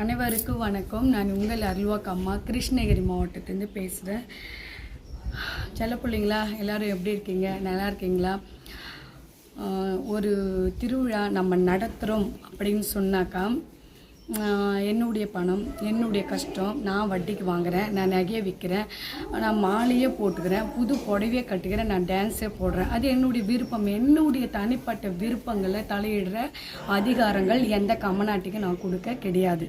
அனைவருக்கும் வணக்கம். நான் உங்கள் அருள்வாக்கு அம்மா, கிருஷ்ணகிரி மாவட்டத்திலேருந்து பேசுகிறேன். செல்ல பிள்ளைங்களா, எல்லோரும் எப்படி இருக்கீங்க? நல்லா இருக்கீங்களா? ஒரு திருவிழா நம்ம நடத்துகிறோம் அப்படின்னு சொன்னாக்கா, என்னுடைய பணம், என்னுடைய கஷ்டம், நான் வட்டிக்கு வாங்குகிறேன், நான் நகையை விற்கிறேன், நான் மாலையே போட்டுக்கிறேன், புது புடவையே கட்டுக்கிறேன், நான் டான்ஸே போடுறேன். அது என்னுடைய விருப்பம். என்னுடைய தனிப்பட்ட விருப்பங்களை தலையிடுற அதிகாரங்கள் எந்த கம்மநாட்டிக்கும் நான் கொடுக்க கிடையாது.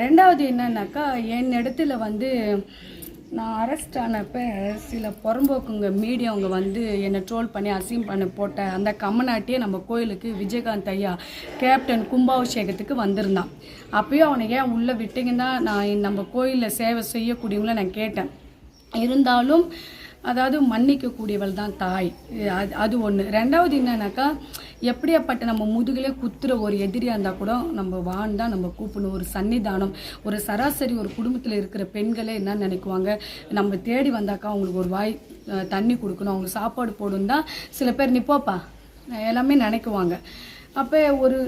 ரெண்டாவது என்னன்னாக்கா, என் இடத்துல நான் அரெஸ்ட் ஆனப்போ சில புறம்போக்குங்க மீடியாவங்க என்னை ட்ரோல் பண்ணி அசிம் பண்ண போட்ட அந்த கம்மநாட்டியே நம்ம கோயிலுக்கு விஜயகாந்த் ஐயா கேப்டன் கும்பாபிஷேகத்துக்கு வந்திருந்தான். அப்பயும் அவனை ஏன் உள்ளே விட்டிங்கன்னா நான் நம்ம கோயிலில் சேவை செய்யக்கூடியவங்கள நான் கேட்டேன். இருந்தாலும் அதாவது மன்னிக்கக்கூடியவள் தான் தாய். அது ஒன்று. ரெண்டாவது என்னன்னாக்கா, எப்படியாப்பட்ட நம்ம முதுகிலே குத்துற ஒரு எதிரியாக இருந்தால் கூட நம்ம வான் தான் நம்ம கூப்பிடணும். ஒரு சன்னிதானம், ஒரு சராசரி ஒரு குடும்பத்தில் இருக்கிற பெண்களே என்ன நினைக்குவாங்க, நம்ம தேடி வந்தாக்கா அவங்களுக்கு ஒரு வாய் தண்ணி கொடுக்கணும், அவங்களுக்கு சாப்பாடு போடணும் தான் சில பேர் நிப்போப்பா எல்லாமே நினைக்குவாங்க. அப்போ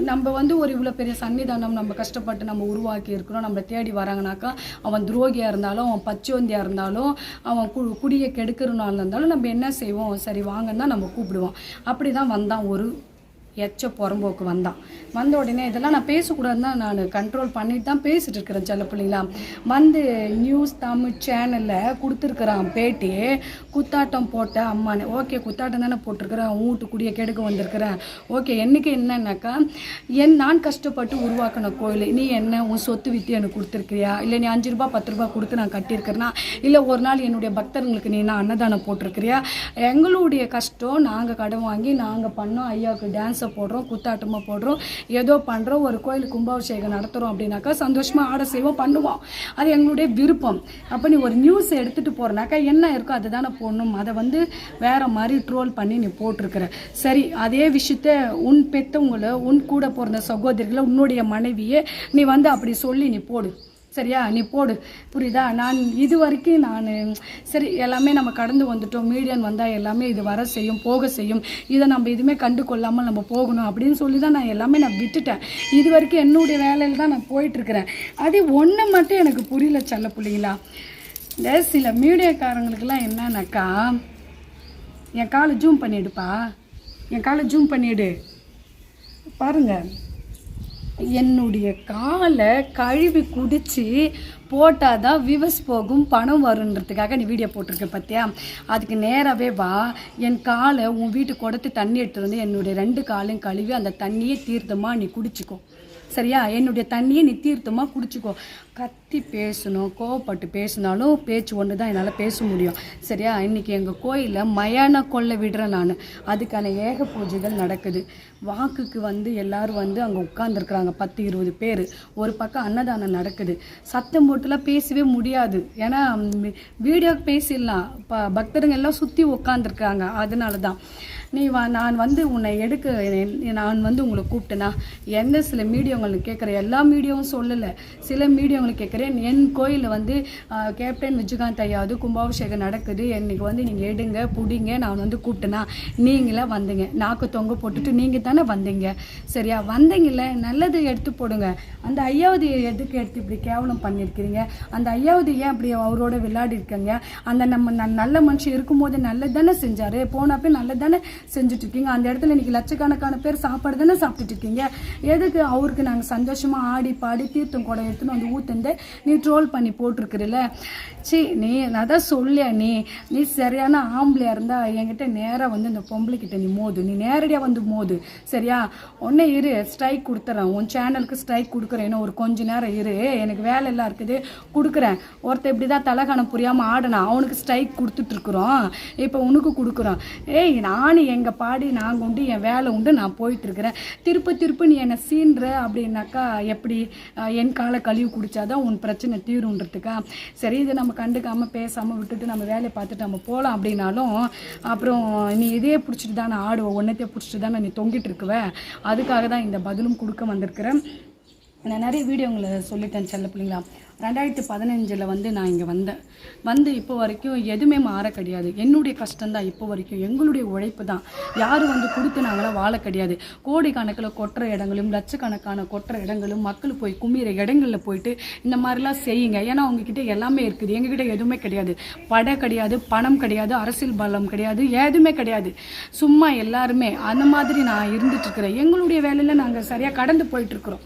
நம்ம ஒரு இவ்வளோ பெரிய சன்னிதானம் நம்ம கஷ்டப்பட்டு நம்ம உருவாக்கி இருக்கிறோம். நம்ம தேடி வராங்கனாக்கா, அவன் துரோகியாக இருந்தாலும், அவன் பச்சோந்தியாக இருந்தாலும், அவன் குடியை கெடுக்கிறனால இருந்தாலும் நம்ம என்ன செய்வோம், சரி வாங்கன்னா நம்ம கூப்பிடுவோம். அப்படி தான் வந்தான் ஒரு எச்ச புறம்போக்கு வந்த உடனே இதெல்லாம் நான் பேசக்கூடாதுன்னு தான் நான் கண்ட்ரோல் பண்ணிட்டு தான் பேசிட்டு இருக்கிறேன். செல்ல பிள்ளைங்களா, நியூஸ் தமிழ் சேனலில் கொடுத்துருக்குறான் பேட்டி. குத்தாட்டம் போட்ட அம்மானு. ஓகே, குத்தாட்டம் தானே போட்டிருக்கிறேன், வீட்டு குடியை கெடுக்க வந்திருக்கிறேன். ஓகே, என்னைக்கு என்னன்னாக்கா, நான் கஷ்டப்பட்டு உருவாக்கின கோயில், நீ என்ன உன் சொத்து வித்து எனக்கு கொடுத்துருக்கிறியா, இல்லை நீ 5 ரூபா 10 ரூபா கொடுத்து நான் கட்டியிருக்கிறேன்னா, இல்லை ஒரு நாள் என்னுடைய பக்தர்களுக்கு நீ நான் அன்னதானம் போட்டிருக்கிறியா? எங்களுடைய கஷ்டம், நாங்கள் கடன் வாங்கி நாங்கள் பண்ணோம், ஐயாவுக்கு டான்ஸை போடுறோம், குத்தாட்டமாக போடுறோம், ஏதோ பண்ணுறோம், ஒரு கோயில் கும்பாபிஷேகம் நடத்துகிறோம் அப்படின்னாக்கா சந்தோஷமாக ஆட செய்வோம், பண்ணுவோம். அது எங்களுடைய விருப்பம். அப்போ நீ ஒரு நியூஸ் எடுத்துகிட்டு போகிறனாக்கா என்ன இருக்கோ அதை தானே போடணும். அதை வேறு மாதிரி ட்ரோல் பண்ணி நீ போட்டிருக்கிற. சரி, அதே விஷயத்த உன் பெற்றவங்களை, உன் கூட பிறந்த சகோதரிகளை, உன்னுடைய மனைவியை நீ அப்படி சொல்லி நீ போடு. சரியா, நீ போடு. புரியுதா? நான் இது வரைக்கும் சரி எல்லாமே நம்ம கடந்து வந்துட்டோம். மீடியன் வந்தால் எல்லாமே இது வர செய்யும், போக செய்யும். இதை நம்ம எதுவுமே கண்டு கொள்ளாமல் நம்ம போகணும் அப்படின்னு சொல்லி தான் நான் எல்லாமே விட்டுட்டேன். இது வரைக்கும் என்னுடைய வேலையில் தான் நான் போயிட்டுருக்கிறேன். அது ஒன்று மட்டும் எனக்கு புரியல செல்ல பிள்ளைங்களா. இந்த சில மீடியாக்காரங்களுக்கெல்லாம் என்னன்னாக்கா, என் காலை ஜூம் பண்ணிவிடுப்பா, என் காலை ஜூம் பண்ணிவிடு பாருங்கள். என்னுடைய காலை கழுவி குடித்து போட்டால் தான் விவஸ் போகும், பணம் வருன்றதுக்காக நீ வீடியோ போட்டிருக்க பார்த்தியா? அதுக்கு நேராகவே வா, என் காலை உன் வீட்டுக்கு கொடுத்து தண்ணி எடுத்துகிட்டு வந்து என்னுடைய 2 காலையும் கழுவி அந்த தண்ணியை தீர்த்தமாக நீ குடிச்சிக்கோ. சரியா? என்னுடைய தண்ணியை நீ தீர்த்தமாக குடிச்சிக்கோ. கத்தி பேசணும், கோவப்பட்டு பேசினாலும் பேச்சு ஒன்று தான் என்னால் பேச முடியும். சரியா? இன்றைக்கி எங்கள் கோயிலில் மயான கொள்ளை விடுறேன் நான். அதுக்கான ஏக பூஜைகள் நடக்குது. வாக்குக்கு எல்லோரும் அங்கே உட்காந்துருக்குறாங்க, 10-20 பேர். ஒரு பக்கம் அன்னதானம் நடக்குது. சத்தம் போட்டுலாம் பேசவே முடியாது. ஏன்னா வீடியோக்கு பேசிடலாம், பக்தருங்க எல்லாம் சுற்றி உட்காந்துருக்காங்க. அதனால தான் நீ நான் உன்னை எடுக்க நான் உங்களை கூப்பிட்டேன்னா, எந்த சில மீடியாங்களுக்கு கேட்குறேன், எல்லா மீடியாவும் சொல்லலை, சில மீடியாங்களுக்கு கேட்குறேன். என் கோயிலில் கேப்டன் விஜயகாந்த் ஐயாவது கும்பாபிஷேகம் நடக்குது, என்னைக்கு நீங்கள் எடுங்க பிடிங்க, நான் கூப்பிட்டேன்னா நீங்களே வந்தீங்க, நாக்கு தொங்க போட்டுட்டு நீங்கள் தானே வந்தீங்க. சரியா? வந்தீங்கல்ல, நல்லது எடுத்து போடுங்க. அந்த ஐயாவது எதுக்கு எடுத்து இப்படி கேவலம் பண்ணியிருக்கிறீங்க? அந்த ஐயாவது ஏன் அப்படி அவரோட விளையாடி இருக்கீங்க? அந்த நம்ம நல்ல மனுஷன் இருக்கும்போது நல்லது தானே செஞ்சார், போனப்போ நல்லது தானே செஞ்சுட்டு இருக்கீங்க. அந்த இடத்துல இன்னைக்கு லட்சக்கணக்கான பேர் சாப்பாடு தானே சாப்பிட்டுட்டு இருக்கீங்க. எதுக்கு அவருக்கு நாங்கள் சந்தோஷமாக ஆடி பாடி தீர்த்தம் கூட எடுத்துன்னு ஊத்துந்து நீ ட்ரோல் பண்ணி போட்டிருக்கிறல்ல? நீ அதான் சொல்லியா, நீ சரியான ஆம்பளையா இருந்தால் என்கிட்ட நேராக இந்த பொம்பளைக்கிட்ட நீ மோது, நீ நேரடியாக மோது. சரியா? ஒன்னே இரு, ஸ்ட்ரைக் கொடுத்துறேன், உன் சேனலுக்கு ஸ்ட்ரைக் கொடுக்குறேன். இன்னும் ஒரு கொஞ்ச நேரம் இரு, எனக்கு வேலை எல்லாம் இருக்குது, கொடுக்குறேன். ஒருத்தர் இப்படி தான் தலைகாணம் புரியாமல் ஆடனா, அவனுக்கு ஸ்ட்ரைக் கொடுத்துட்ருக்குறோம், இப்போ உனக்கு கொடுக்குறோம். நான் எங்கள் பாடி நாங்கள் உண்டு, என் வேலை உண்டு, நான் போயிட்டுருக்கிறேன். திருப்பு நீ என்னை சீன்ற அப்படின்னாக்கா எப்படி? என் காலை கழிவு குடித்தாதான் உன் பிரச்சனை தீருன்றதுக்கா? சரி, இதை நம்ம கண்டுக்காமல் பேசாமல் விட்டுட்டு நம்ம வேலையை பார்த்துட்டு நம்ம போகலாம் அப்படின்னாலும், அப்புறம் நீ இதே பிடிச்சிட்டு தானே ஆடுவோம், ஒன்றத்தையே பிடிச்சிட்டு தானே நீ தொங்கிட்டு இருக்குவ. அதுக்காக தான் இந்த பதிலும் கொடுக்க வந்திருக்கிறேன். நான் நிறைய வீடியோங்களை சொல்லிட்டேன் செல்ல பிள்ளைங்களா. 2015 வந்து நான் இங்கே வந்து இப்போ வரைக்கும் எதுவுமே மாற கிடையாது. என்னுடைய கஷ்டம்தான் இப்போ வரைக்கும், எங்களுடைய உழைப்பு தான். யாரும் வந்து கொடுத்து நாங்களாம் வாழ கிடையாது. கோடி கணக்கில் கொட்டுற இடங்களும் லட்சக்கணக்கான கொட்டுற இடங்களும் மக்கள் போய் குமிற இடங்களில் போயிட்டு இந்த மாதிரிலாம் செய்யுங்க. ஏன்னா அவங்கக்கிட்ட எல்லாமே இருக்குது, எங்ககிட்ட எதுவுமே கிடையாது. படை கிடையாது, பணம் கிடையாது, அரசியல் பலம் கிடையாது, எதுவுமே கிடையாது. சும்மா எல்லாருமே அந்த மாதிரி நான் இருந்துட்டுருக்கிறேன். எங்களுடைய வேலையில் நாங்கள் சரியாக கடந்து போயிட்டுருக்குறோம்.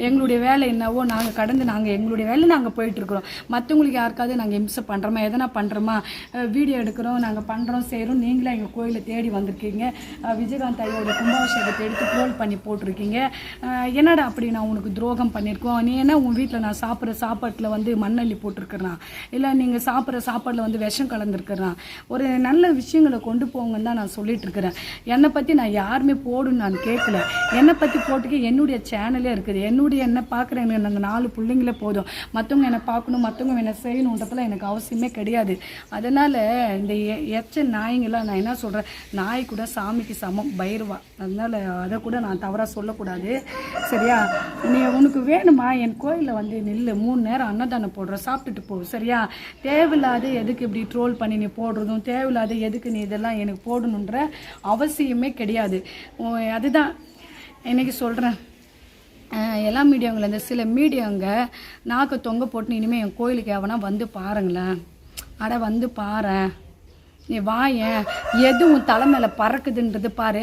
எங்களுடைய வேலை என்னவோ நாங்கள் கடந்து எங்களுடைய வேலை நாங்கள் போயிட்டுருக்குறோம். மற்றவங்களுக்கு யாருக்காவது நாங்கள் இம்சை பண்ணுறோமா, எதனா பண்ணுறோமா, வீடியோ எடுக்கிறோம், நாங்கள் பண்ணுறோம் செய்கிறோம். நீங்களே எங்கள் கோயிலை தேடி வந்திருக்கீங்க, விஜயகாந்த் ஐயோட கும்பாபிஷேகத்தை எடுத்து ட்ரோல் பண்ணி போட்டிருக்கீங்க. என்னடா அப்படி நான் உனக்கு துரோகம் பண்ணியிருக்கோம், நீ என்ன உன் வீட்டில் நான் சாப்பிட்ற சாப்பாட்டில் வந்து மண்ணள்ளி போட்டிருக்கிறேன், இல்லை நீங்கள் சாப்பிட்ற சாப்பாட்டில் வந்து விஷம் கலந்துருக்கிறேன். ஒரு நல்ல விஷயங்களை கொண்டு போங்கன்னு தான் நான் சொல்லிட்டு இருக்கிறேன். என்னை பற்றி நான் யாருமே போடுன்னு நான் கேட்கல. என்னை பற்றி போட்டுக்க என்னுடைய சேனலே இருக்குது. என்ன பார்க்குறேன், அந்த 4 பிள்ளைங்களே போதும். மற்றவங்க என்னை பார்க்கணும், மற்றவங்க என்ன செய்யணுன்றதுலாம் எனக்கு அவசியமே கிடையாது. அதனால் இந்த எச்ச நாய்ங்களாம் நான் என்ன சொல்கிறேன், நாய் கூட சாமிக்கு சமம், பைரவா. அதனால் அதை கூட நான் தவறாக சொல்லக்கூடாது. சரியா? நீ உனக்கு வேணுமா என் கோயிலில் வந்து நில்லு, 3 நேரம் அன்னதானம் போடுற, சாப்பிட்டுட்டு போ. சரியா? தேவையில்லாத எதுக்கு இப்படி ட்ரோல் பண்ணி நீ போடுறதும், தேவையில்லாத எதுக்கு நீ இதெல்லாம் எனக்கு போடணுன்ற அவசியமே கிடையாது. அதுதான் இன்றைக்கி சொல்கிறேன். எல்லா மீடியாங்களும் இந்த சில மீடியாங்க நாக்கு தொங்க போட்டு இனிமேல் என் கோயிலுக்கு எவனா வந்து பாருங்களேன், வந்து பாரு, நீ வாயேன், எதுவும் தலை மேலே பறக்குதுன்றது பாரு.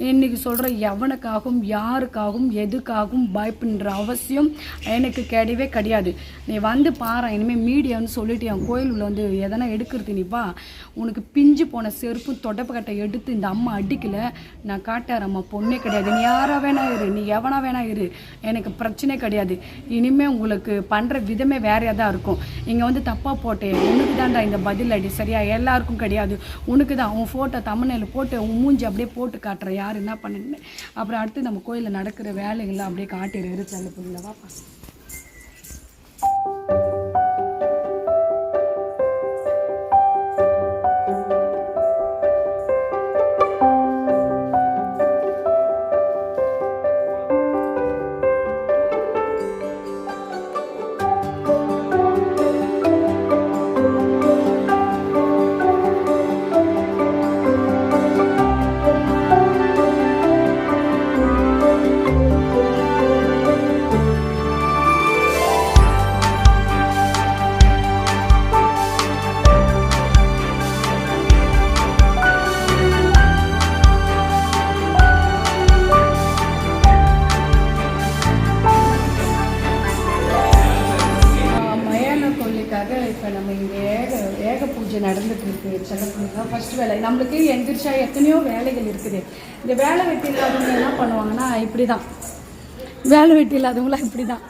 இன்னைக்கு சொல்கிற எவனுக்காகவும் யாருக்காகவும் எதுக்காகவும் பயப்படுற அவசியம் எனக்கு கிடையவே கிடையாது. நீ வந்து பாரு. இனிமேல் மீடியான்னு சொல்லிட்டு என் கோயில் உள்ள வந்து எதனா எடுக்கிறது நீ வா. உனக்கு பிஞ்சு போன செருப்பு தொடப்பு கட்டை எடுத்து இந்த அம்மா அடிக்கலை, நான் காட்டார் அம்மா பொண்ணே கிடையாது. நீ யாராக வேணா இரு, நீ எவனா வேணா இரு, எனக்கு பிரச்சனை கிடையாது. இனிமேல் உங்களுக்கு பண்ணுற விதமே வேறையாக தான் இருக்கும். இங்கே வந்து தப்பாக போட்டேன், உனக்கு தான்டா இந்த பதில் அடி. சரியா? எல்லாருக்கும் கிடையாது, உனக்கு தான். உன் ஃபோட்டோ தமிழ்நில போட்டு உன் மூஞ்சி அப்படியே போட்டு காட்டுற யார் என்ன பண்ணுன்னு. அப்புறம் அடுத்து நம்ம கோயிலில் நடக்கிற வேலைகள்லாம் அப்படியே காட்டிடுற செல்ல பிள்ளைவா. இப்போ நம்ம இங்கே ஏக பூஜை நடந்துட்டு இருக்கு செல்லப்பிள்ளைங்க. ஃபர்ஸ்ட் வேலை நம்மளுக்கு எந்திரிச்சா எத்தனையோ வேலைகள் இருக்குது. இந்த வேலை வெட்டி இல்லாதவங்க என்ன பண்ணுவாங்கன்னா இப்படி தான், வேலை வெட்டி இல்லாதவங்களாம் இப்படி தான்.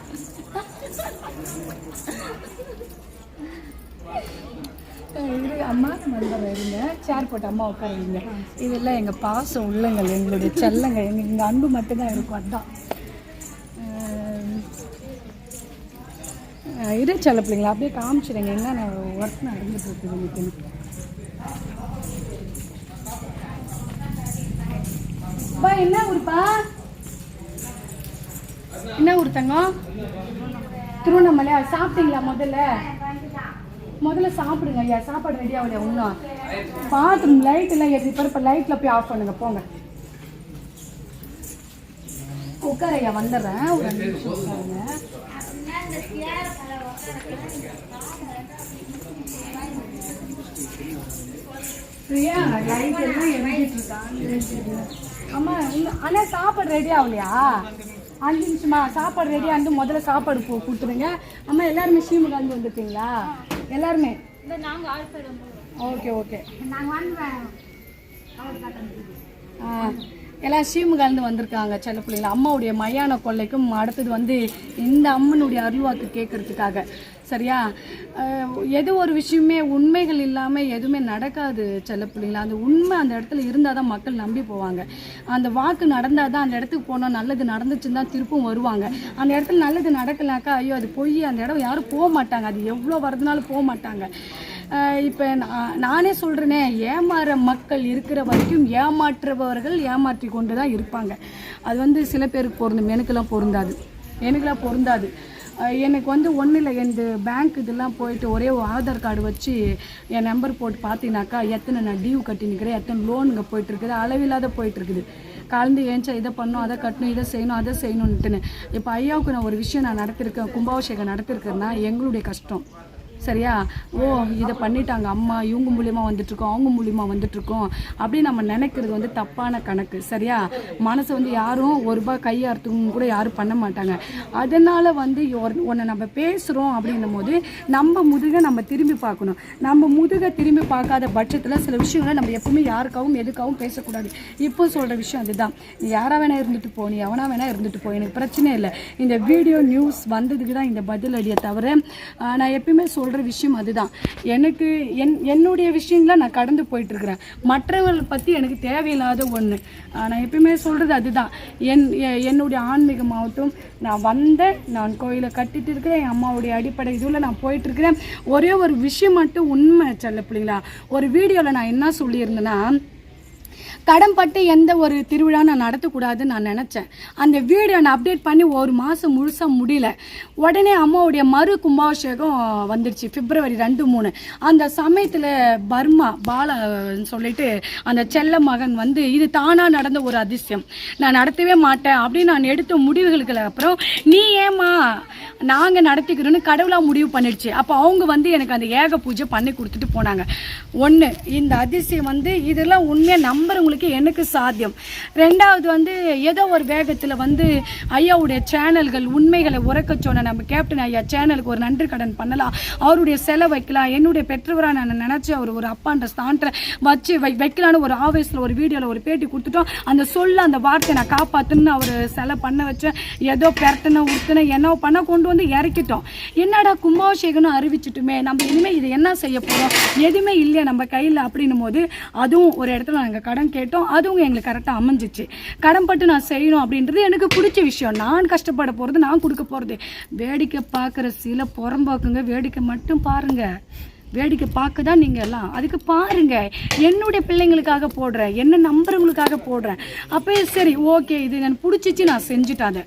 அம்மா நண்பர் இருங்க, சேர் போட்டு அம்மா உட்காருங்க. இதெல்லாம் எங்கள் பாசம் உள்ளங்கள், எங்களுடைய செல்லங்க, எங்கள் அன்பு மட்டும்தான் இருக்கும். அதுதான் இரு செல்ல பிள்ளைங்களா, அப்படியே காமிச்சிடுங்க என்ன ஒர்க் நடந்துட்டு இருக்குது உங்களுக்கு. பா என்ன ஊருப்பா, என்ன ஊர் தங்கம்? திருவண்ணாமலையா? சாப்பிட்டீங்களா? முதல்ல சாப்பிடுங்க ஐயா. சாப்பாடு ரெடி ஆகலையா இன்னும்? பாத்ரூம் லைட் எல்லாம் ஏற்றி இப்போ லைட்டில் போய் ஆஃப் பண்ணுங்க போங்க. உட்கார ஐயா, வந்துடுறேன், ஒரு 2 நிமிஷம் உட்காருங்க. பிரியா லைட் எல்லாம் எரிஞ்சிட்டு இருக்காங்க. அம்மா அண்ணா சாப்பாடு ரெடி ஆகலையா? 5 நிமிஷமா சாப்பாடு ரெடி ஆகிட்டு முதல்ல சாப்பாடு கொடுத்துருங்க. அம்மா எல்லாருமே சீமு கலந்து வந்துருக்கீங்களா? எல்லாருமே? Okay okay. எல்லாம் சீமு கலந்து வந்திருக்காங்க செல்ல பிள்ளைங்களா. அம்மாவுடைய மயான கொள்ளைக்கும் அடுத்தது வந்து இந்த அம்மனுடைய அருள்வாக்கு கேட்கறதுக்காக. சரியா? எது ஒரு விஷயமே உண்மைகள் இல்லாமல் எதுவுமே நடக்காது செல்ல பிள்ளைங்களா. அந்த உண்மை அந்த இடத்துல இருந்தால் தான் மக்கள் நம்பி போவாங்க. அந்த வாக்கு நடந்தால் தான் அந்த இடத்துக்கு போனால் நல்லது நடந்துச்சுன்னு தான் திருப்பும் வருவாங்க. அந்த இடத்துல நல்லது நடக்கலாக்கா ஐயோ அது போய் அந்த இடம் யாரும் போக மாட்டாங்க. அது எவ்வளோ வருதுனாலும் போக மாட்டாங்க. இப்போ நானே சொல்கிறேனே, ஏமாற மக்கள் இருக்கிற வரைக்கும் ஏமாற்றுபவர்கள் ஏமாற்றி கொண்டு தான் இருப்பாங்க. அது வந்து சில பேருக்கு பொருந்தும், எனக்கெல்லாம் பொருந்தாது. எனக்கு வந்து ஒன்றும் இல்லை, எந்த பேங்க் இதெல்லாம் போயிட்டு ஒரே ஆதார் கார்டு வச்சு என் நம்பர் போட்டு பார்த்தீங்கன்னாக்கா எத்தனை நான் டியூ கட்டி நிற்கிறேன், எத்தனை லோனுங்க போயிட்டுருக்குது, அளவில்லாத போயிட்டுருக்குது. கலந்து ஏன்ச்சா இதை பண்ணணும், அதை கட்டணும், இதை செய்யணும், அதை செய்யணுன்ட்டுன்னு. இப்போ ஐயாவுக்கு நான் ஒரு விஷயம் நான் நடத்திருக்கேன், கும்பாபிஷேகம் நடத்திருக்கேன்னா எங்களுடைய கஷ்டம் சரியா. ஓ இதை பண்ணிட்டாங்க அம்மா, இவங்க மூலியமாக வந்துட்டுருக்கோம், அவங்க மூலியமாக வந்துட்டுருக்கோம் அப்படி நம்ம நினைக்கிறது வந்து தப்பான கணக்கு சரியா. மனசை வந்து யாரும் ஒரு ரூபாய் கையாறுத்துக்கும் கூட யாரும் பண்ண மாட்டாங்க. அதனால் வந்து ஒன்றை நம்ம பேசுகிறோம் அப்படின்னும் போது நம்ம முதுகை நம்ம திரும்பி பார்க்கணும். நம்ம முதுகை திரும்பி பார்க்காத பட்சத்தில் சில விஷயங்களை நம்ம எப்பவுமே யாருக்காகவும் எதுக்காகவும் பேசக்கூடாது. இப்போ சொல்கிற விஷயம் அதுதான். நீ யாராக வேணா இருந்துட்டு போ, நீ எவனா வேணா இருந்துட்டு போ, எனக்கு பிரச்சனை இல்லை. இந்த வீடியோ நியூஸ் வந்ததுக்கு தான் இந்த பதில் அடியை தவிர நான் எப்பயுமே சொல்கிற விஷயம் அதுதான். எனக்கு என்னுடைய விஷயங்களை நான் கடந்து போயிட்டுருக்கிறேன். மற்றவர்களை பற்றி எனக்கு தேவையில்லாத ஒன்று. நான் எப்பயுமே சொல்கிறது அதுதான். என்னுடைய ஆன்மீகமாகட்டும், நான் கோயிலை கட்டிட்டு இருக்கிறேன், என் அம்மாவுடைய அடிப்படை இதில் நான் போயிட்டுருக்கிறேன். ஒரே ஒரு விஷயம் மட்டும் உண்மை செல்ல பிள்ளைங்களா, ஒரு வீடியோவில் நான் என்ன சொல்லியிருந்தேன்னா, கடன்பட்டு எந்த ஒரு திருவிழா நான் நடத்தக்கூடாதுன்னு நான் நினச்சேன். அந்த வீடியோ நான் அப்டேட் பண்ணி ஒரு மாதம் முழுசாக முடியல. உடனே அம்மாவுடைய மறு கும்பாபிஷேகம் வந்துடுச்சு, February 2, 3. அந்த சமயத்தில் பர்மா பாலான்னு சொல்லிட்டு அந்த செல்ல மகன் வந்து இது தானாக நடந்த ஒரு அதிசயம், நான் நடத்தவே மாட்டேன் அப்படின்னு நான் எடுத்த முடிவுகளுக்கு அப்புறம் நீ ஏமா நாங்கள் நடத்திக்கிறோன்னு கடவுளாக முடிவு பண்ணிடுச்சு. அப்போ அவங்க வந்து எனக்கு அந்த ஏக பூஜை பண்ணி கொடுத்துட்டு போனாங்க. ஒன்று இந்த அதிசயம் வந்து இதெல்லாம் உண்மையாக நம்புறவங்களுக்கு எனக்கு சாத்தியம். ரெண்டாவது வந்து ஏதோ ஒரு வேகத்தில் வந்து ஐயாவுடைய சேனல்கள் உண்மைகளை உறக்க சொன்ன நம்ம கேப்டன் ஐயா சேனலுக்கு ஒரு நன்றி கடன் பண்ணலாம், அவருடைய செலவு வைக்கலாம். என்னுடைய பெற்றவராக நான் நினச்சி அவர் ஒரு அப்பான்ற ஸ்தானத்தை வச்சு வைக்கலான்னு ஒரு ஆவேஸில் ஒரு வீடியோவில் ஒரு பேட்டி கொடுத்துட்டோம். அந்த சொல்ல அந்த வார்த்தை நான் காப்பாற்றுன்னு அவர் செலவு பண்ண வச்சேன். ஏதோ பெரட்டின உறுத்துன என்ன பண்ண கொண்டு வந்து இறக்கிட்டோம். என்னடா கும்பாபிஷேகம்னு அறிவிச்சிட்டுமே, நம்ம இனிமேல் இதை என்ன செய்ய போகிறோம், எதுவுமே இல்லையா நம்ம கையில் அப்படின்னும் போது அதுவும் ஒரு இடத்துல நாங்கள் கடன் கேட்டோம். அதுவும் எங்களுக்கு கரெக்டாக அமைஞ்சிச்சு. கடன்பட்டு நான் செய்யணும் அப்படின்றது எனக்கு பிடிச்ச விஷயம். நான் கஷ்டப்பட போகிறது, நான் கொடுக்க போகிறது. வேடிக்கை பார்க்குற சில புறம்போக்குங்க வேடிக்கை மட்டும் பாருங்க, வேடிக்கை பார்க்க தான் நீங்கள் எல்லாம் அதுக்கு பாருங்க. என்னுடைய பிள்ளைங்களுக்காக போடுறேன், என்ன நம்புறவங்களுக்காக போடுறேன். அப்போ சரி ஓகே இது எனக்கு பிடிச்சிச்சு, நான் செஞ்சுட்டாங்க.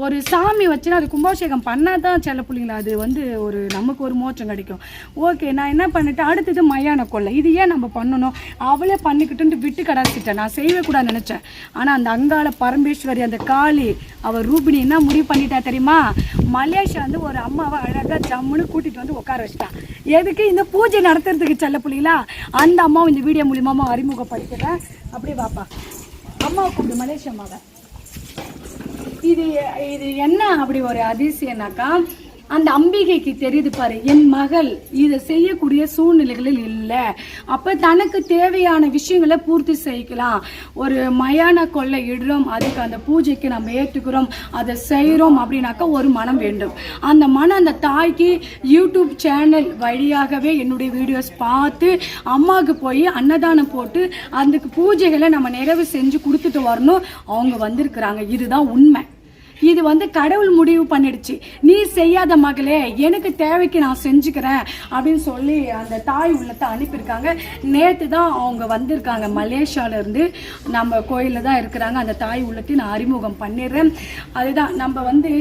ஒரு சாமி வச்சுன்னா அது கும்பாபிஷேகம் பண்ணால் தான் சில பிள்ளைங்களா அது வந்து ஒரு நமக்கு ஒரு மோட்சம் கிடைக்கும். ஓகே நான் என்ன பண்ணிட்டேன், அடுத்தது மயான கொள்ளை. இது ஏன் நம்ம பண்ணணும், அவளே பண்ணிக்கிட்டு விட்டு கடாச்சிட்டேன். நான் செய்யவே கூடாது நினச்சேன். ஆனால் அந்த அங்காள பரமேஸ்வரி அந்த காளி அவர் ரூபினி என்ன முடிவு பண்ணிட்டா தெரியுமா, மலேசியா வந்து ஒரு அம்மாவை அழகாக ஜம்முன்னு கூட்டிகிட்டு வந்து உட்கார வச்சிட்டான். எதுக்கு, இந்த பூஜை நடத்துறதுக்கு செல்ல புள்ளிங்களா. அந்த அம்மாவை இந்த வீடியோ மூலியமாக அறிமுகப்படுத்திட்டேன். அப்படியே பாப்பா அம்மாவை கூப்பிடு, மலேசியா அம்மாவை. இது என்ன அப்படி ஒரு அதிசயம்னாக்கா, அந்த அம்பிகைக்கு தெரியுது பாரு, என் மகள் இதை செய்யக்கூடிய சூழ்நிலைகளில் இல்லை. அப்போ தனக்கு தேவையான விஷயங்களை பூர்த்தி செய்யலாம். ஒரு மயான கொள்ளை இடுறோம், அதுக்கு அந்த பூஜைக்கு நம்ம ஏற்றுக்கிறோம், அதை செய்கிறோம் அப்படின்னாக்கா ஒரு மனம் வேண்டும். அந்த மனம் அந்த தாய்க்கு யூடியூப் சேனல் வழியாகவே என்னுடைய வீடியோஸ் பார்த்து அம்மாவுக்கு போய் அன்னதானம் போட்டு அந்த பூஜைகளை நம்ம நிறைவு செஞ்சு கொடுத்துட்டு வரணும். அவங்க வந்திருக்கிறாங்க. இதுதான் உண்மை. இது வந்து கடவுள் முடிவு பண்ணிடுச்சு. நீ செய்யாத மகளே, எனக்கு தேவைக்கு நான் செஞ்சுக்கிறேன் அப்படின்னு சொல்லி அந்த தாய் உள்ளத்தை அனுப்பியிருக்காங்க. நேற்று தான் அவங்க வந்திருக்காங்க மலேசியாவிலேருந்து. நம்ம கோயிலில் தான் இருக்கிறாங்க. அந்த தாய் உள்ளத்தை நான் அறிமுகம் பண்ணிடுறேன். அதுதான் நம்ம வந்து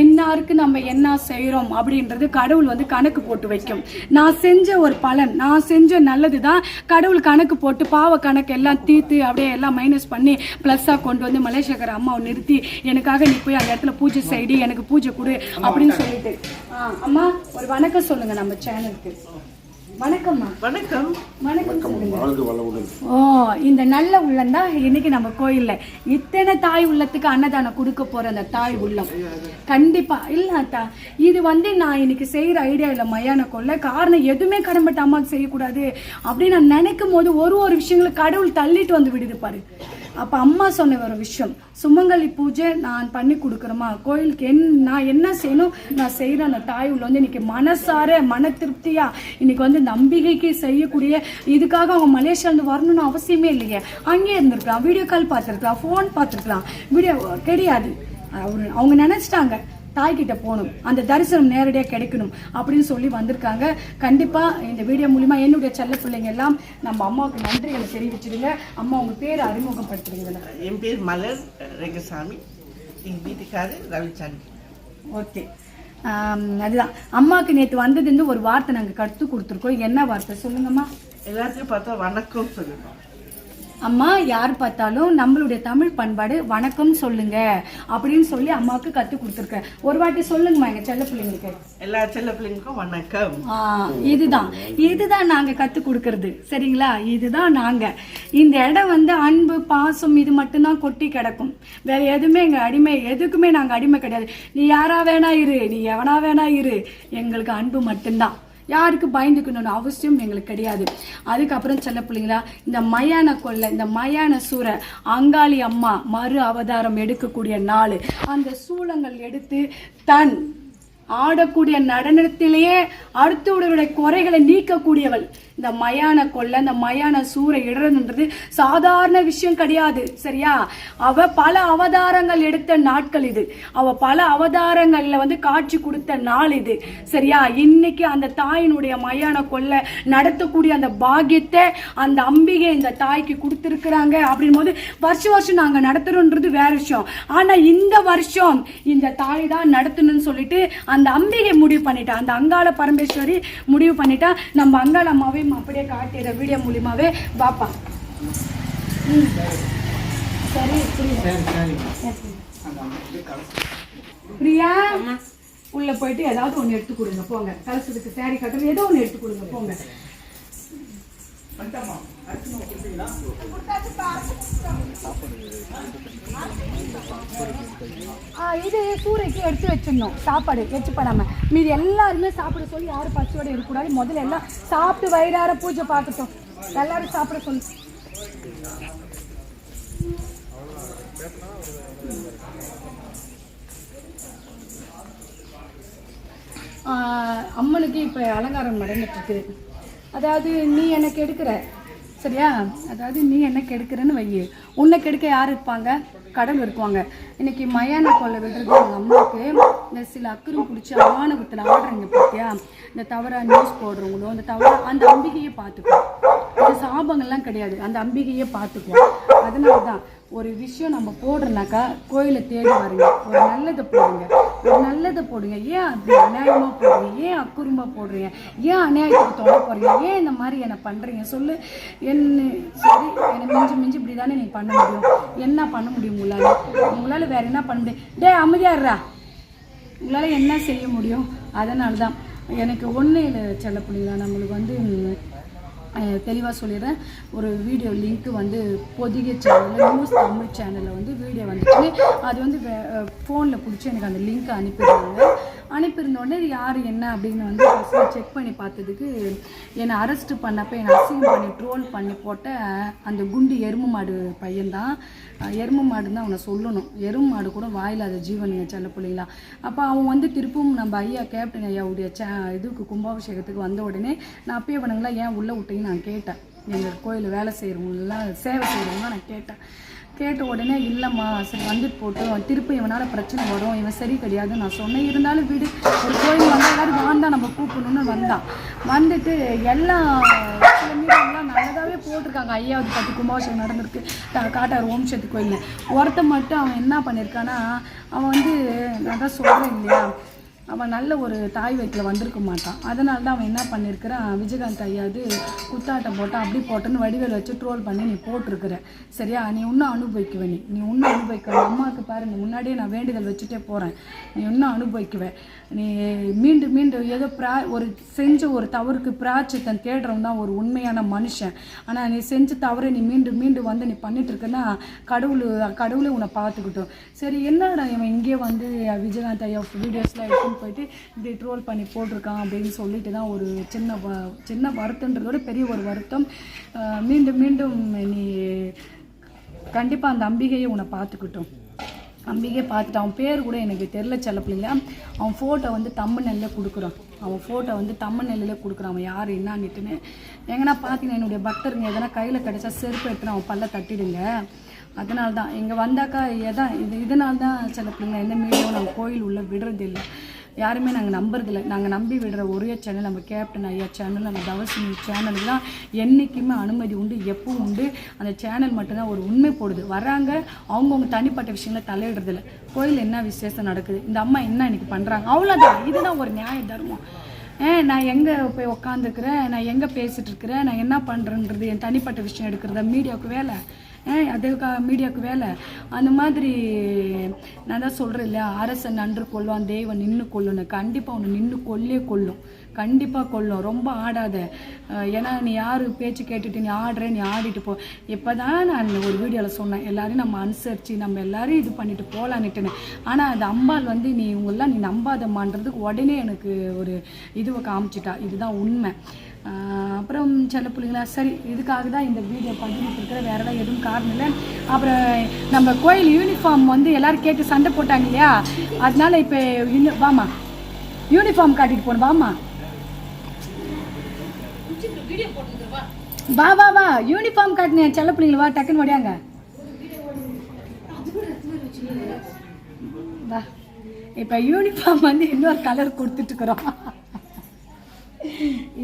இன்னாருக்கு நம்ம என்ன செய்கிறோம் அப்படின்றது கடவுள் வந்து கணக்கு போட்டு வைக்கும். நான் செஞ்ச ஒரு பலன், நான் செஞ்ச நல்லது தான் கடவுள் கணக்கு போட்டு பாவ கணக்கு எல்லாம் தீர்த்து அப்படியே எல்லாம் மைனஸ் பண்ணி ப்ளஸ்ஸாக கொண்டு வந்து மலேசியாக்கார அம்மாவை நிறுத்தி எனக்காக போய் அந்த இடத்துல பூஜை செய்து எனக்கு பூஜை கொடு அப்படின்னு சொல்லிட்டு. அம்மா ஒரு வணக்கம் சொல்லுங்க நம்ம சேனலுக்கு. வணக்கம்மா. வணக்கம். வணக்கம் சொல்லுங்க. ஓ இந்த நல்ல உள்ளம் தான் இன்னைக்கு நம்ம கோயில்ல இத்தனை தாய் உள்ளத்துக்கு அன்னதானம் கொடுக்க போற அந்த தாய் உள்ளம். கண்டிப்பா இல்ல இது வந்து நான் இன்னைக்கு செய்யற ஐடியா இல்லை மயான கொள்ள. காரணம் எதுவுமே கடன்பட்ட அம்மாவுக்கு செய்யக்கூடாது அப்படின்னு நான் நினைக்கும் போது ஒரு விஷயங்களை கடவுள் தள்ளிட்டு வந்து விடுது பாரு. அப்போ அம்மா சொன்ன ஒரு விஷயம், சுமங்கலி பூஜை நான் பண்ணி கொடுக்குறேம்மா, கோயிலுக்கு நான் என்ன செய்யணும் நான் செய்கிறேன். அந்த தாய் உள்ள வந்து இன்னைக்கு மனசார மன திருப்தியா இன்னைக்கு வந்து நம்பிக்கைக்கு செய்யக்கூடிய இதுக்காக அவங்க மலேசியாவிலேருந்து வரணும்னு அவசியமே இல்லையே. அங்கேயே இருந்திருக்கலாம், வீடியோ கால் பார்த்துருக்கலாம், ஃபோன் பார்த்துருக்கலாம், வீடியோ கிடையாது. அவங்க நினைச்சிட்டாங்க தாய்கிட்ட போகணும், அந்த தரிசனம் நேரடியாக கிடைக்கணும் அப்படின்னு சொல்லி வந்திருக்காங்க. கண்டிப்பாக இந்த வீடியோ மூலிமா என்னுடைய செல்ல பிள்ளைங்க எல்லாம் நம்ம அம்மாவுக்கு நன்றிகளை தெரிவிச்சிடுங்க. அம்மா உங்க பேரை அறிமுகப்படுத்துறீங்களா? என் பேர் மலர் ரெங்கசாமி, எங்கள் வீட்டுக்காரர் ரவிச்சந்திரன். ஓகே அதுதான் அம்மாவுக்கு நேற்று வந்ததுன்னு ஒரு வார்த்தை நாங்கள் கற்றுக் கொடுத்துருக்கோம். என்ன வார்த்தை சொல்லுங்கம்மா? எல்லாத்தையும் பார்த்தா வணக்கம் சொல்லணும். அம்மா யார் பார்த்தாலும் நம்மளுடைய தமிழ் பண்பாடு வணக்கம் சொல்லுங்க அப்படின்னு சொல்லி அம்மாவுக்கு கத்து கொடுத்துருக்க. ஒரு வாட்டி சொல்லுங்கம்மா எங்க செல்ல பிள்ளைங்களுக்கு. எல்லா செல்ல பிள்ளைங்களுக்கும் வணக்கம். இதுதான் நாங்க கத்து கொடுக்கறது. சரிங்களா? இதுதான் நாங்க. இந்த இடம் வந்து அன்பு பாசம் இது மட்டும்தான் கொட்டி கிடக்கும். வேற எதுவுமே எங்க அடிமை, எதுக்குமே நாங்க அடிமை கிடையாது. நீ யாரா வேணா இரு, நீ எவனா வேணா இரு, எங்களுக்கு அன்பு மட்டும்தான். யாருக்கு பயந்துக்கணும்னு அவசியம் எங்களுக்கு கிடையாது. அதுக்கப்புறம் செல்ல பிள்ளைங்களா, இந்த மயான கொள்ளை, இந்த மயான சூரை, அங்காளி அம்மா மறு அவதாரம் எடுக்கக்கூடிய நாள், அந்த சூளங்கள் எடுத்து தன் ஆடக்கூடிய நடனத்திலேயே அடுத்தவர்களுடைய குறைகளை நீக்கக்கூடியவள். இந்த மயான கொள்ளை, இந்த மயான சூரை இடுறதுன்றது சாதாரண விஷயம் கிடையாது. சரியா? அவ பல அவதாரங்கள் எடுத்த நாட்கள் இது. அவ பல அவதாரங்கள்ல வந்து காட்சி கொடுத்த நாள் இது. சரியா? இன்னைக்கு அந்த தாயினுடைய மயான கொள்ளை நடத்தக்கூடிய அந்த பாக்கியத்தை அந்த அம்பிகை இந்த தாய்க்கு கொடுத்துருக்குறாங்க. அப்படின் போது வருஷம் நாங்க நடத்துறோன்றது வேற விஷயம். ஆனா இந்த வருஷம் இந்த தாய் தான் நடத்தணும்னு சொல்லிட்டு அந்த அம்பிகை முடிவு பண்ணிட்டா, அந்த அங்காள பரமேஸ்வரி முடிவு பண்ணிட்டா. நம்ம அங்காள அம்மாவை அப்படியே காட்டிடுற வீடியோ மூலியமாவே பாப்பா. சரி பிரியா, உள்ள போயிட்டு ஏதாவது ஒண்ணு எடுத்து கொடுங்க போங்க. கலசத்துக்கு சாரி கட்டுறது ஏதோ ஒண்ணு எடுத்து கொடுங்க போங்க. இது சூறைக்கு எடுத்து வச்சிடணும். சாப்பாடு எச்சு பண்ணாம மீது எல்லாருமே சாப்பிட சொல்லி யாரும் பச்சோட இருக்கக்கூடாது. முதல்ல எல்லாம் சாப்பிட்டு வயிறார பூஜை பார்க்கட்டும். எல்லாரும் சாப்பிட சொல்லு. அம்மனுக்கு இப்போ அலங்காரம் நடந்துட்டு இருக்குது. அதாவது நீ எனக்கு எடுக்கிற, சரியா? அதாவது நீ என்ன கெடுக்கிறன்னு வையு, உன்னை கெடுக்க யார் இருப்பாங்க? கடவுள் இருக்குவாங்க. இன்னைக்கு மயான கொள்ளை விடுறது எங்கள் அம்மாவுக்கு இந்த சில அக்கறம் பிடிச்சி ஆணவத்தில் ஆடுறீங்க பார்த்தியா, இந்த தவறா நியூஸ் போடுறவங்களோ அந்த தவறா அந்த அம்பிகையே பார்த்துக்குவோம். இந்த சாபங்கள்லாம் கிடையாது, அந்த அம்பிகையே பார்த்துக்குவோம். அதனால தான் ஒரு விஷயம் நம்ம போடுறோம்னாக்கா கோயிலை தேடி வருங்க, ஒரு நல்லதை போடுங்க, ஒரு நல்லதை போடுங்க. ஏன் அப்படி அநியாயமாக போடுறீங்க? ஏன் அக்குறுமாக போடுறீங்க? ஏன் அநியாயத்துக்கு தொட போகிறீங்க? ஏன் இந்த மாதிரி என்னை பண்ணுறீங்க சொல்லு. என்ன சரி, என்னை மிஞ்சி இப்படி தானே நீங்கள் பண்ண முடியும். என்ன பண்ண முடியும் உங்களால் வேறு என்ன பண்ண முடியும்? டே அமைதியாடுறா, உங்களால் என்ன செய்ய முடியும்? அதனால தான் எனக்கு ஒன்றும் இல்லை செல்ல பிள்ளைங்களா. நம்மளுக்கு வந்து தெளிவாக சொல்லிடுறேன். ஒரு வீடியோ லிங்க்கு வந்து பொதிகை சேனலில் நியூஸ் தமிழ் சேனலில் வந்து வீடியோ வந்துச்சு. அது வந்து ஃபோனில் பிடிச்சி எனக்கு அந்த லிங்க்கை அனுப்பியிருந்தோடனே இது யார் என்ன அப்படின்னு வந்து செக் பண்ணி பார்த்ததுக்கு என்னை அரெஸ்ட் பண்ணப்போ என்னை அசிங்கம் பண்ணி ட்ரோல் பண்ணி போட்ட அந்த குண்டு எருமை மாடு பையன்தான். எருமை மாடுன்னு தான் அவனை சொல்லணும். எருமை மாடு கூட வாயில்லாத ஜீவனுங்க செல்ல பிள்ளைங்களா. அப்போ அவன் வந்து திருப்பும் நம்ம ஐயா கேப்டன் ஐயாவுடைய இதுக்கு கும்பாபிஷேகத்துக்கு வந்த உடனே நான் அப்பயே அவனுங்களாம் ஏன் உள்ளே விட்டீங்கன்னு நான் கேட்டேன். எங்கள் கோயில் வேலை செய்கிறவங்களாம் சேவை செய்கிறவங்களாம் நான் கேட்ட உடனே இல்லைம்மா சரி வந்துட்டு போட்டோம், திருப்பி இவனால் பிரச்சனை வரும், இவன் சரி கிடையாதுன்னு நான் சொன்னேன். இருந்தாலும் வீடு ஒரு கோயில் வந்து எல்லோரும் வாந்தான் நம்ம கூப்பிடணுன்னு வந்தான். வந்துட்டு எல்லாம் சில மீடியெல்லாம் நல்லதாகவே போட்டிருக்காங்க. 5வது பத்து கும்பாபிஷேகம் நடந்திருக்கு காட்டார் ஓம் சக்தி கோயிலில். ஒருத்தன் மட்டும் அவன் என்ன பண்ணியிருக்கான்னா, அவன் வந்து நான் தான் சொல்கிறேன் இல்லையா, அவன் நல்ல ஒரு தாய் வயிற்றில் வந்திருக்க மாட்டான். அதனால தான் அவன் என்ன பண்ணியிருக்கிறான், விஜயகாந்த் ஐயாது குத்தாட்டம் போட்டான், அப்படி போட்டோன்னு வடிவேல் வச்சு ட்ரோல் பண்ணி நீ போட்டிருக்கிற. சரியா? நீ இன்னும் அனுபவிக்குவேன், நீ இன்னும் அனுபவிக்குவேன். அம்மாவுக்கு பாரு, நீ முன்னாடியே நான் வேண்டுதல் வச்சுட்டே போகிறேன், நீ இன்னும் அனுபவிக்குவேன். நீ மீண்டும் ஏதோ ஒரு செஞ்ச ஒரு தவறுக்கு பிராச்சித்தம் தேடுறவன் தான் ஒரு உண்மையான மனுஷன். ஆனால் நீ செஞ்ச தவறை நீ மீண்டும் வந்து நீ பண்ணிட்டு இருக்கன்னா கடவுளே உன்னை பார்த்துக்கிட்டோம். சரி என்னடா இவன் இங்கே வந்து விஜயகாந்த் ஐயா வீடியோஸ்லாம் எடுத்துன்னு போயிட்டு இப்படி ட்ரோல் பண்ணி போட்டிருக்கான் அப்படின்னு சொல்லிட்டு தான் ஒரு சின்ன வருத்தன்றதோட பெரிய ஒரு வருத்தம். மீண்டும் நீ கண்டிப்பாக அந்த அம்பிகையை உன்னை பார்த்துக்கிட்டோம். அம்பிகே பார்த்துட்டு அவன் பேர் கூட எனக்கு தெரில செல்ல பிள்ளைங்க. அவன் ஃபோட்டோ வந்து தம்புநெல்லில் கொடுக்குறான். அவன் யார் என்னான்னுட்டுன்னு எங்கன்னா பார்த்தீங்கன்னா என்னுடைய பக்தருங்க எதனா கையில் கிடச்சா செருப்பு எடுத்துன்னு அவன் பல்ல தட்டிடுங்க. அதனால தான் இங்கே வந்தாக்கா இதனால்தான் சில பிள்ளைங்க எந்த மீடியாவும் நாங்கள் கோயில் உள்ளே விடுறதில்லை. யாருமே நாங்கள் நம்புறதில்ல. நாங்கள் நம்பி விடுற ஒரே சேனல் நம்ம கேப்டன் ஐயா சேனல், நம்ம தவசினி சேனலுக்கு தான் என்றைக்குமே அனுமதி உண்டு, எப்பவும் உண்டு. அந்த சேனல் மட்டும்தான் ஒரு உண்மை போடுது. வராங்க அவங்கவுங்க தனிப்பட்ட விஷயங்களை தலையிடுறதில்ல. கோயில் என்ன விசேஷம் நடக்குது, இந்த அம்மா என்ன இன்னைக்கு பண்ணுறாங்க, அவ்வளோதான். இதுதான் ஒரு நியாய தர்மம். நான் எங்கே போய் உக்காந்துருக்குறேன், நான் எங்கே பேசிகிட்டு இருக்கிறேன், நான் என்ன பண்ணுறேன்றது என் தனிப்பட்ட விஷயம் எடுக்கிறதா மீடியாவுக்கு வேலை? அதுக்காக மீடியாவுக்கு வேலை? அந்த மாதிரி நான் தான் சொல்கிறேன் இல்லையா, அரசன் நன்று கொள்வான், தெய்வம் நின்று கொள்ளுன்னு. கண்டிப்பாக ஒன்று நின்று கொல்லும், கண்டிப்பாக கொல்லும். ரொம்ப ஆடாத. ஏன்னா நீ யார் பேச்சு கேட்டுட்டு நீ ஆடுற, நீ ஆடிட்டு போ. இப்போ தான் நான் ஒரு வீடியோவில் சொன்னேன், எல்லோரையும் நம்ம அனுசரித்து நம்ம எல்லோரும் இது பண்ணிட்டு போகலான்னுட்டுன்னு. ஆனால் அது அம்பாள் வந்து நீ இவங்கெல்லாம் நீ நம்பாதம்மான்றதுக்கு உடனே எனக்கு ஒரு இதுவை காமிச்சிட்டா. இதுதான் உண்மை. அப்புறம் சில பிள்ளைங்களா சரி, இதுக்காக தான் இந்த வீடியோ பதிவிட்டு இருக்கிற, வேறு ஏதாவது எதுவும் காரணம் இல்லை. அப்புறம் நம்ம கோயில் யூனிஃபார்ம் வந்து எல்லோரும் கேட்டு சண்டை போட்டாங்க இல்லையா, அதனால இப்போ இன்னும் வாமா யூனிஃபார்ம் காட்டிட்டு போகணும். வாமா வா வா வா யூனிஃபார்ம் காட்டினேன் செல்ல பிள்ளைங்களா, வா டக்குன்னு ஓடியாங்க வா. இப்போ யூனிஃபார்ம் வந்து இன்னொரு கலர் கொடுத்துட்டுருக்குறோம்.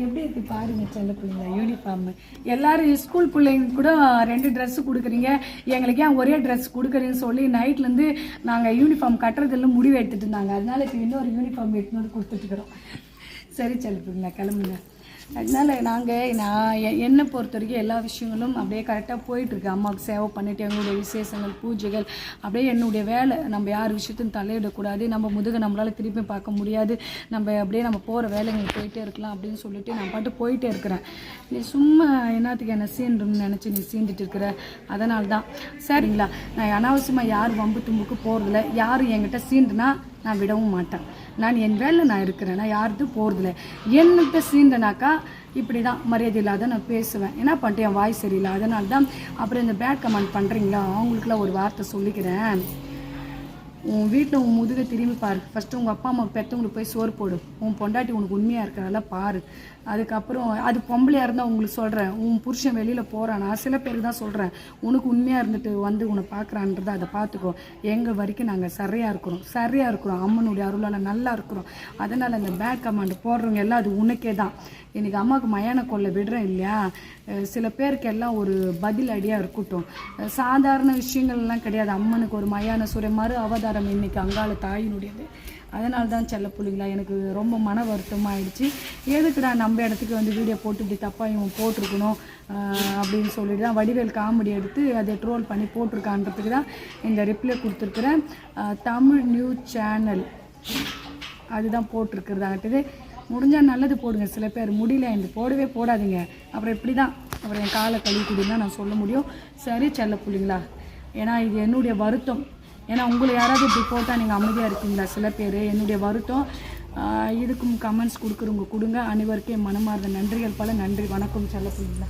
எப்படி இருக்கு பாருங்க செல்ல பிள்ளைங்களா யூனிஃபார்ம். எல்லாரும் ஸ்கூல் பிள்ளைங்க கூட 2 ட்ரெஸ்ஸு கொடுக்குறீங்க, எங்களுக்கு ஏன் ஒரே ட்ரெஸ் கொடுக்குறீங்கன்னு சொல்லி நைட்லேருந்து நாங்கள் யூனிஃபார்ம் கட்டுறதெல்லாம் முடிவு எடுத்துகிட்டு இருந்தாங்க. அதனால இப்போ இன்னொரு யூனிஃபார்ம் எடுத்துன்னு வந்து கொடுத்துட்டுருக்குறோம். சரி செல்ல பிள்ளைங்களா கிளம்புங்க. அதனால நான் என்னை பொறுத்த வரைக்கும் எல்லா விஷயங்களும் அப்படியே கரெக்டாக போயிட்டுருக்கு. அம்மாவுக்கு சேவை பண்ணிவிட்டு எங்களுடைய விசேஷங்கள் பூஜைகள் அப்படியே என்னுடைய வேலை. நம்ம யார் விஷயத்தையும் தலையிடக்கூடாது, நம்ம முதுக நம்மளால் திருப்பி பார்க்க முடியாது, நம்ம அப்படியே நம்ம போகிற வேலைங்களுக்கு போயிட்டே இருக்கலாம் அப்படின்னு சொல்லிட்டு நான் பாட்டு போயிட்டே இருக்கிறேன். நீ சும்மா என்னத்துக்கு என்ன சீண்டுன்னு நினச்சி நீ சீண்டுட்டு இருக்கிற, அதனால தான். சரிங்களா, நான் அனாவசியமாக யார் வம்பு தும்புக்கு போகிறதில்ல. யார் என்கிட்ட சீண்டுனா நான் விடவும் மாட்டேன். நான் என் வேலை நான் இருக்கிறேன், நான் யாருக்கும் போகிறதில்ல. என்கிட்ட சீண்டனாக்கா இப்படி தான் மரியாதை இல்லாத நான் பேசுவேன். என்ன பண்ணிட்டு என் வாய் சரியில்லை, அதனால தான். அப்புறம் இந்த பேட் கமெண்ட் பண்ணுறீங்களா, அவங்களுக்குலாம் ஒரு வார்த்தை சொல்லிக்கிறேன். உன் வீட்டில் உன் முதுகை திரும்பி பாரு. ஃபஸ்ட்டு உங்கள் அப்பா அம்மா பெற்றவங்களுக்கு போய் சோறு போடு. உன் பொண்டாட்டி உனக்கு உண்மையாக இருக்கிறதால பாரு. அதுக்கப்புறம் அது பொம்பளையாக இருந்தால் உங்களுக்கு சொல்கிறேன், உன் புருஷன் வெளியில் போகிறானா, சில பேருக்கு தான் சொல்கிறேன், உனக்கு உண்மையாக இருந்துட்டு வந்து உன்னை பார்க்குறான்றதை அதை பார்த்துக்கோ. எங்கள் வரைக்கும் நாங்கள் சரியாக இருக்கிறோம், அம்மனுடைய அருளால் நல்லா இருக்கிறோம். அதனால் அந்த பேட் கமெண்ட் போடுறவங்க எல்லாம் அது உனக்கே தான். இன்றைக்கி அம்மாவுக்கு மயான கொள்ள விடுறேன் இல்லையா, சில பேருக்கு எல்லாம் ஒரு பதில் அடியாக இருக்கட்டும். சாதாரண விஷயங்கள்லாம் கிடையாது. அம்மனுக்கு ஒரு மயான சுரை மறு அவதாரம் இன்றைக்கி அங்காள தாயினுடையது. அதனால தான் செல்ல பிள்ளைங்களா எனக்கு ரொம்ப மன வருத்தமாகிடுச்சு. எதுக்குடா நம்ம இடத்துக்கு வந்து வீடியோ போட்டு இப்படி தப்பாக இவன் போட்டிருக்கணும் அப்படின்னு சொல்லிட்டு தான் வடிவேல் காமெடி எடுத்து அதை ட்ரோல் பண்ணி போட்டிருக்கான்றதுக்கு தான் இந்த ரிப்ளை கொடுத்துருக்குறேன். தமிழ் நியூஸ் சேனல் அதுதான் போட்டிருக்கிறதாகட்டுது. முடிஞ்சால் நல்லது போடுங்க. சில பேர் முடியல இந்த போடவே போடாதீங்க, அப்புறம் இப்படி தான் அப்புறம் என் காலை கழுவிக்குதுன்னு தான் நான் சொல்ல முடியும். சரி செல்ல பிள்ளைங்களா, ஏன்னா இது என்னுடைய வருத்தம். ஏன்னா உங்களை யாராவது இப்படி போட்டால் நீங்கள் அமைதியாக இருக்கீங்களா? சில பேர் என்னுடைய வருத்தம். இதுக்கும் கமெண்ட்ஸ் கொடுக்குறவங்க கொடுங்க. அனைவருக்கும் என் மனமார்ந்த நன்றிகள் பல. நன்றி, வணக்கம் செல்ல பிள்ளைங்களா.